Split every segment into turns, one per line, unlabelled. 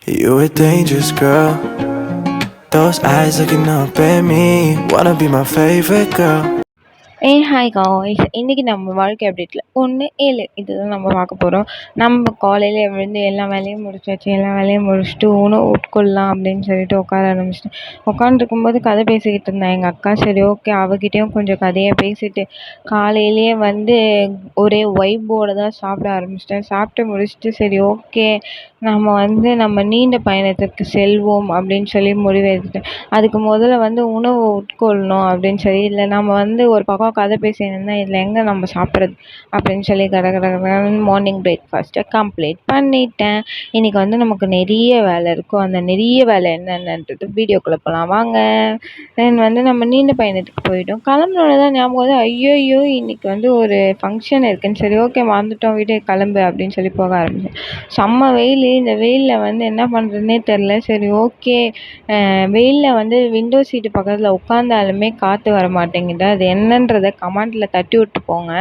You a dangerous girl. Those eyes looking up at me. Wanna be my favorite girl.
Hi guys, இன்றைக்கி நம்ம வாழ்க்கை அப்டேட்டில் 1-7 இதுதான் நம்ம பார்க்க போகிறோம். நம்ம காலையில் எழுந்து எல்லா வேலையும் முடிச்சாச்சு. எல்லா வேலையும் முடிச்சுட்டு உணவு உட்கொள்ளலாம் அப்படின்னு சொல்லிட்டு உட்கார ஆரம்பிச்சிட்டேன். உட்காந்துருக்கும்போது கதை பேசிக்கிட்டு இருந்தேன் எங்கள் அக்கா. சரி ஓகே, அவகிட்டையும் கொஞ்சம் கதையை பேசிட்டு காலையிலேயே ஒரே வைப்போடு தான் சாப்பிட ஆரம்பிச்சிட்டேன். சாப்பிட்டு முடிச்சுட்டு சரி ஓகே, நம்ம நீண்ட பயணத்திற்கு செல்வோம் அப்படின்னு சொல்லி முடிவு எடுத்துட்டேன். அதுக்கு முதல்ல உணவு உட்கொள்ளணும் அப்படின்னு சொல்லி, இல்லை நம்ம ஒரு பக்கம் கதை பேசியிருந்தேன், இதில் எங்கே நம்ம சாப்பிட்றது அப்படின்னு சொல்லி மார்னிங் பிரேக்ஃபாஸ்ட்டை கம்ப்ளீட் பண்ணிட்டேன். இன்றைக்கி நமக்கு நிறைய வேலை இருக்கும். அந்த நிறைய வேலை என்னென்னன்றது வீடியோக்குள்ளே போகலாம் வாங்க. தென் நம்ம நீண்ட பயணத்துக்கு போயிட்டோம். கிளம்புனோட தான் ஞாபகம் வந்து ஐயோ இன்றைக்கி ஒரு ஃபங்க்ஷன் இருக்குன்னு. சரி ஓகே, வந்துட்டோம், வீட்டை கிளம்பு அப்படின்னு சொல்லி போக ஆரம்பிச்சேன். செம்ம வெயில். இந்த வெயிலில் என்ன பண்ணுறதுனே தெரில. சரி ஓகே, வெயிலில் விண்டோ சீட்டு பக்கத்தில் உட்காந்தாலுமே காற்று வர மாட்டேங்குது. அது என்னன்றதை கமெண்ட்டில் தட்டி விட்டு போங்க.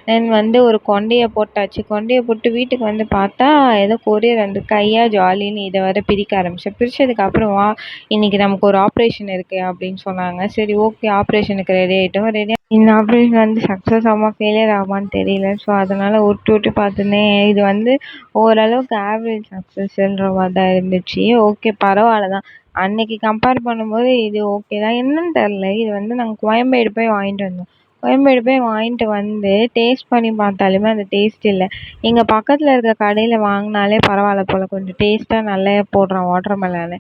தென் ஒரு கொண்டையை போட்டாச்சு. கொண்டையை போட்டு வீட்டுக்கு பார்த்தா ஏதோ கொரியர் வந்திருக்கு. ஐயா ஜாலின்னு இதை வர பிரிக்க ஆரம்பித்தேன். பிரித்ததுக்கப்புறம் வா, இன்றைக்கி நமக்கு ஒரு ஆப்ரேஷன் இருக்குது அப்படின்னு சொன்னாங்க. சரி ஓகே, ஆப்ரேஷனுக்கு ரெடி ஆகிட்டோம். இந்த ஆப்ரேஷன் சக்ஸஸ் ஆகுமா ஃபெயிலியர் ஆகுமான்னு தெரியல. ஸோ அதனால் விட்டு பார்த்துருந்தேன். இது ஓரளவுக்கு ஆவரேஜ் சக்ஸஸ்ன்ற மாதிரி தான் இருந்துச்சு. ஓகே, பரவாயில்ல தான். அன்னைக்கு கம்பேர் பண்ணும்போது இது ஓகே தான். என்னன்னு தெரில, இது நாங்கள் கோயம்பேடு போய் வாங்கிட்டு வந்தோம். கோயம்பேடு போய் வாங்கிட்டு டேஸ்ட் பண்ணி பார்த்தாலுமே அந்த டேஸ்ட் இல்லை. இங்கே பக்கத்தில் இருக்க கடையில் வாங்கினாலே பரவாயில்ல போல், கொஞ்சம் டேஸ்ட்டாக நல்லா போடுறான் வாட்டர் மெலனு.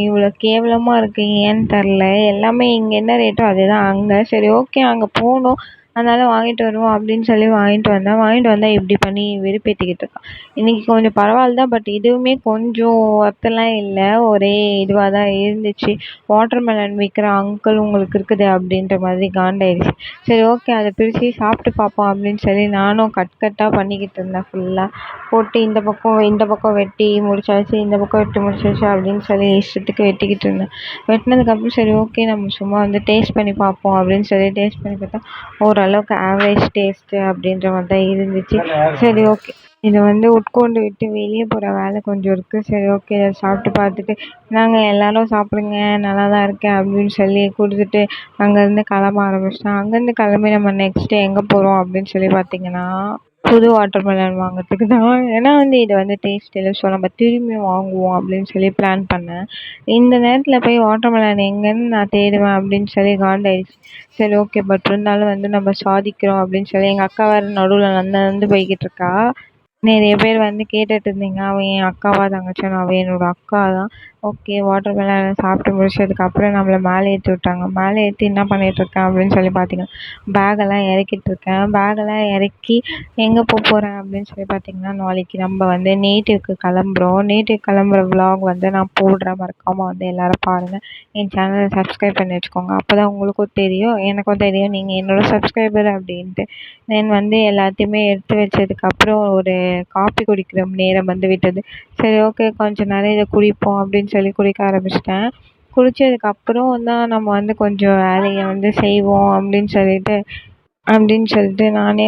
இவ்வளோ கேவலமாக இருக்குது ஏன்னு தெரில. எல்லாமே இங்கே என்ன ரேட்டோ அதே தான் அங்கே. சரி ஓகே, அங்கே போனோம், அதனால் வாங்கிட்டு வருவோம் அப்படின்னு சொல்லி வாங்கிட்டு வந்தால் இப்படி பண்ணி வெறுப்பேற்றிக்கிட்டு இருக்கான். இன்றைக்கி கொஞ்சம் பரவாயில்ல தான். பட் இதுவுமே கொஞ்சம் ஒர்த்தெல்லாம் இல்லை, ஒரே இதுவாக தான் இருந்துச்சு. வாட்டர் மெலன் விற்கிற அங்கிள் உங்களுக்கு இருக்குது அப்படின்ற மாதிரி காண்டாயிடுச்சு. சரி ஓகே, அதை பிரித்து சாப்பிட்டு பார்ப்போம் அப்படின்னு சொல்லி நானும் கட்டாக பண்ணிக்கிட்டு இருந்தேன். ஃபுல்லாக போட்டு இந்த பக்கம் வெட்டி முடிச்சாச்சு, இந்த பக்கம் வெட்டி முடிச்சாச்சு அப்படின்னு சொல்லி இஷ்டத்துக்கு வெட்டிக்கிட்டு இருந்தேன். வெட்டினதுக்கப்புறம் சரி ஓகே, நம்ம சும்மா டேஸ்ட் பண்ணி பார்ப்போம் அப்படின்னு சொல்லி டேஸ்ட் பண்ணி பார்த்தா ஓரளவுக்கு ஆவரேஜ் டேஸ்ட்டு அப்படின்ற மாதிரி தான் இருந்துச்சு. சரி ஓகே, இதை உட்கொண்டு விட்டு வெளியே போகிற வேலை கொஞ்சம் இருக்குது. சரி ஓகே, அதை சாப்பிட்டு பார்த்துட்டு நாங்கள் எல்லோரும் சாப்பிடுங்க, நல்லா தான் இருக்கேன் அப்படின்னு சொல்லி கொடுத்துட்டு அங்கேருந்து கிளம்ப ஆரம்பிச்சிட்டோம். அங்கேருந்து கிளம்பி நம்ம நெக்ஸ்ட்டு எங்கே போகிறோம் அப்படின்னு சொல்லி பார்த்தீங்கன்னா, புது வாட்டர் மெலன் வாங்குறதுக்கு தான். ஏன்னா இது டேஸ்ட் இல்லை, ஸோ நம்ம திரும்பி வாங்குவோம் அப்படின்னு சொல்லி பிளான் பண்ணேன். இந்த நேரத்தில் போய் வாட்டர் மெலன் எங்கேன்னு நான் தேடுவேன் அப்படின்னு சொல்லி காண்டாயிடுச்சு. சரி ஓகே, பட் இருந்தாலும் நம்ம சாதிக்கிறோம் அப்படின்னு சொல்லி எங்கள் அக்கா வேறு நடுவில் நடந்து போய்கிட்டு இருக்கா. நிறைய பேர் கேட்டுட்டு இருந்தீங்க, அவள் என் அக்காவா தங்கச்சின்னு. அவள் என்னோட அக்கா தான். ஓகே, வாட்டர் மெலன் சாப்பிட்டு முடிச்சதுக்கப்புறம் நம்மளை மேலே ஏற்றி விட்டாங்க. மேலே ஏற்றி என்ன பண்ணிகிட்ருக்கேன் அப்படின்னு சொல்லி பார்த்தீங்கன்னா, பேகெல்லாம் இறக்கிட்டுருக்கேன். பேகெல்லாம் இறக்கி எங்கே போகிறேன் அப்படின்னு சொல்லி பார்த்தீங்கன்னா, நாளைக்கு நம்ம நேட்டிவ்க்கு கிளம்புறோம். நேட்டிவ் கிளம்புற விலாக் நான் போடுறேன். மறக்காமல் எல்லோரும் பாருங்கள். என் சேனலை சப்ஸ்கிரைப் பண்ணி வச்சுக்கோங்க. அப்போ தான் உங்களுக்கும் தெரியும், எனக்கும் தெரியும் நீங்கள் என்னோடய சப்ஸ்கிரைபர் அப்படின்ட்டு. தென் எல்லாத்தையுமே எடுத்து வச்சதுக்கப்புறம் ஒரு காஃபி குடிக்கிற நேரம் விட்டது. சரி ஓகே, கொஞ்சம் நேரம் இதை குடிப்போம் அப்படின்னு சொல்லி குடிக்க ஆரம்பிச்சிட்டேன். குடித்ததுக்கப்புறம் தான் நம்ம கொஞ்சம் வேலையை செய்வோம் அப்படின்னு சொல்லிட்டு நானே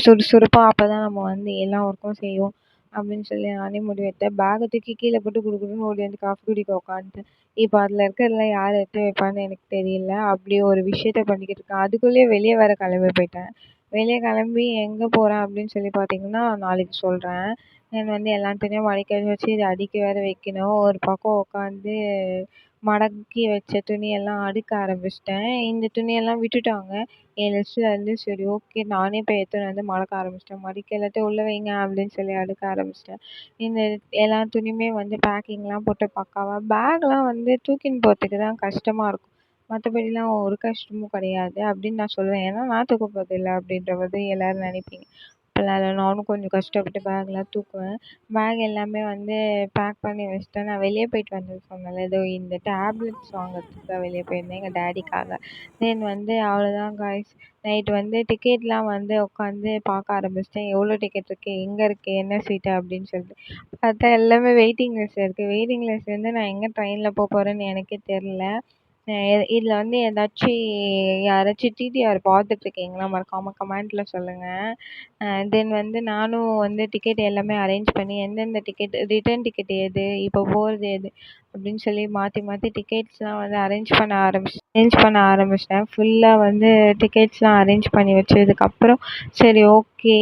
சுறுசுறுப்பாக அப்போ தான் நம்ம எல்லா ஒர்க்கும் செய்வோம் அப்படின்னு சொல்லி நானே முடிவெடுத்தேன். பேகை தூக்கி கீழே போட்டு குடுகுடுன்னு ஓடி காஃபி குடிக்க உட்காந்துட்டேன். இப்போ அதில் இருக்கிறதெல்லாம் யார் எடுத்து வைப்பான்னு எனக்கு தெரியல. அப்படி ஒரு விஷயத்த பண்ணிக்கிட்டு இருக்கேன். அதுக்குள்ளேயே வெளியே வேறு கிளம்பி போயிட்டேன். வெளியே கிளம்பி எங்கே போகிறேன் அப்படின்னு சொல்லி பார்த்தீங்கன்னா, நாளைக்கு சொல்கிறேன். நான் எல்லாத்தையும் மடிக்க வச்சு இதை அடுக்கி வேறு வைக்கணும். ஒரு பக்கம் உட்காந்து மடக்கி வச்ச துணியெல்லாம் அடுக்க ஆரம்பிச்சிட்டேன். இந்த துணியெல்லாம் விட்டுட்டாங்க என் லிஸ்ட்டில். சரி ஓகே, நானே போய் எடுத்துன்னு மடக்க ஆரம்பிச்சிட்டேன். மடிக்க எல்லாத்தையும் உள்ளே வைங்க அப்படின்னு சொல்லி அடுக்க ஆரம்பிச்சிட்டேன். இந்த எல்லா துணியுமே பேக்கிங்லாம் போட்டு பக்காவாக. பேக்லாம் தூக்கின்னு போகிறதுக்கு தான் கஷ்டமாக இருக்கும், மற்றபடிலாம் ஒரு கஷ்டமும் கிடையாது அப்படின்னு நான் சொல்லுவேன். ஏன்னா நான் தூக்க போகிறதில்ல அப்படின்ற மாதிரி எல்லோரும் நினைப்பீங்க. அப்போல்லாம் இல்லை, நானும் கொஞ்சம் கஷ்டப்பட்டு பேக்லாம் தூக்குவேன். பேக் எல்லாமே பேக் பண்ணி வச்சுட்டேன். நான் வெளியே போயிட்டு வந்தேன்னு சொன்னேன்ல, ஏதோ இந்த டேப்லெட்ஸ் வாங்குறதுக்கு தான் வெளியே போயிருந்தேன் எங்கள் டேடிக்காக. தென் அவ்வளோதான் காய்ஸ். நைட்டு டிக்கெட்லாம் உட்காந்து பார்க்க ஆரம்பிச்சிட்டேன். எவ்வளோ டிக்கெட் இருக்குது, எங்கே இருக்குது, என்ன சீட்டு அப்படின்னு சொல்லிட்டு பார்த்தா எல்லாமே வெயிட்டிங் லிஸ்ட்டில் இருக்குது. வெயிட்டிங் லிஸ்ட்லேருந்து நான் எங்கே ட்ரெயினில் போகிறேன்னு எனக்கே தெரில. இதில் வந்து ஏதாச்சும் யாராச்சும் டிடிஆர் பார்த்துட்ருக்கீங்களா? மறக்காமல் கமெண்ட்டில் சொல்லுங்கள். தென் வந்து நானும் வந்து டிக்கெட் எல்லாமே அரேஞ்ச் பண்ணி எந்தெந்த டிக்கெட் ரிட்டர்ன் டிக்கெட் எது, இப்போ போகிறது எது அப்படின்னு சொல்லி மாற்றி மாற்றி டிக்கெட்ஸ்லாம் வந்து அரேஞ்ச் பண்ண ஆரம்பிச்சிட்டேன். ஃபுல்லாக வந்து டிக்கெட்ஸ்லாம் அரேஞ்ச் பண்ணி வச்சதுக்கப்புறம் சரி ஓகே,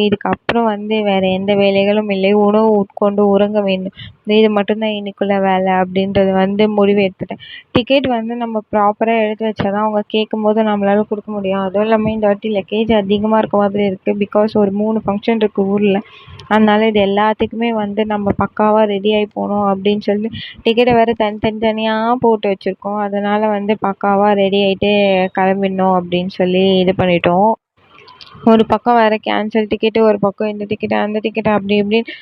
இதுக்கப்புறம் வந்து வேறு எந்த வேலைகளும் இல்லை, உணவு உட்கொண்டு உறங்க வேண்டும், இது மட்டும்தான் இன்னைக்குள்ள வேலை அப்படின்றது வந்து முடிவு எடுத்துட்டேன். டிக்கெட் வந்து நம்ம ப்ராப்பராக எடுத்து வச்சா தான் அவங்க கேட்கும்போது நம்மளால கொடுக்க முடியும். அதுவும் இல்லாமல் இந்த வாட்டி லக்கேஜ் அதிகமாக இருக்க மாதிரி இருக்குது. பிகாஸ் ஒரு 3 ஃபங்க்ஷன் இருக்குது ஊரில். அதனால இது எல்லாத்துக்குமே வந்து நம்ம பக்காவாக ரெடி ஆகி போகணும் அப்படின்னு சொல்லி டிக்கெட்டை வேறு தனித்தனியாக போட்டு வச்சுருக்கோம். அதனால் வந்து பக்காவாக ரெடி ஆகிட்டு கிளம்பிடணும் அப்படின்னு சொல்லி இது பண்ணிட்டோம். ஒரு பக்கம் வேறு கேன்சல் டிக்கெட்டு, ஒரு பக்கம் இந்த டிக்கெட்டு அந்த டிக்கெட்டு அப்படி இப்படின்னு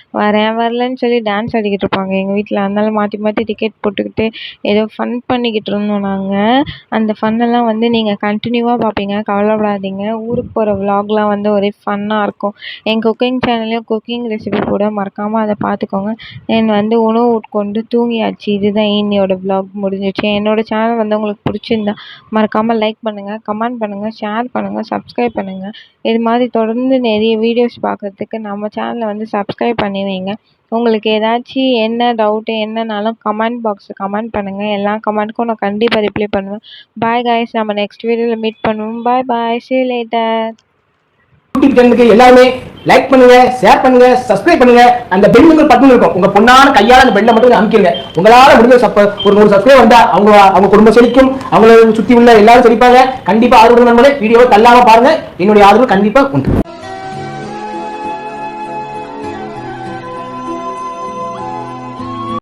வரலன்னு சொல்லி டான்ஸ் ஆடிக்கிட்டு இருப்பாங்க எங்கள் வீட்டில். அதனால மாற்றி மாற்றி டிக்கெட் போட்டுக்கிட்டு ஏதோ ஃபன் பண்ணிக்கிட்டு இருந்தோம் நாங்கள். அந்த ஃபன்னெல்லாம் வந்து நீங்கள் கண்டினியூவாக பார்ப்பீங்க, கவலைப்படாதீங்க. ஊருக்கு போகிற விலாக்லாம் வந்து ஒரே ஃபன்னாக இருக்கும். என் குக்கிங் சேனல்லையும் குக்கிங் ரெசிபி கூட மறக்காமல் அதை பார்த்துக்கோங்க. தென் வந்து உணவு உட்கொண்டு தூங்கியாச்சு. இதுதான் இன்னையோட விலாக் முடிஞ்சிச்சு. என்னோடய சேனல் வந்து உங்களுக்கு பிடிச்சிருந்தா மறக்காமல் லைக் பண்ணுங்கள், கமெண்ட் பண்ணுங்கள், ஷேர் பண்ணுங்கள், சப்ஸ்கிரைப் பண்ணுங்கள். இது மாதிரி தொடர்ந்து நிறைய வீடியோஸ் பார்க்குறதுக்கு நம்ம சேனலை வந்து சப்ஸ்கிரைப் பண்ணி வைங்க. உங்களுக்கு ஏதாச்சும் என்ன டவுட்டு என்னன்னாலும் கமெண்ட் பாக்ஸில் கமெண்ட் பண்ணுங்கள். எல்லா கமெண்ட்க்கும் நான் கண்டிப்பாக ரிப்ளை பண்ணுவேன். பாய் காய்ஸ், நம்ம நெக்ஸ்ட் வீடியோவில் மீட் பண்ணுவோம். பாய் பாய், see you later.
யூடியூப் சேனலுக்கு எல்லாருமே லைக் பண்ணுங்க, ஷேர் பண்ணுங்க, சப்ஸ்கிரைப் பண்ணுங்க. அந்த பெல் பட்டன் இருக்கும், உங்க பொண்ணான கையால அந்த பெல்லை மட்டும் அமுக்கிடுங்க. உங்களால முடிஞ்ச ஒரு 100 சப்ஸ்கிரைப் வந்தா அவங்க குடும்பம் செழிக்கும், அவங்களை சுத்தி உள்ள எல்லாரும் செழிப்பாங்க. கண்டிப்பா ஆதரவு நண்பர்களே, வீடியோவை தள்ளாம பாருங்க. என்னுடைய ஆதரவு கண்டிப்பா உண்டு.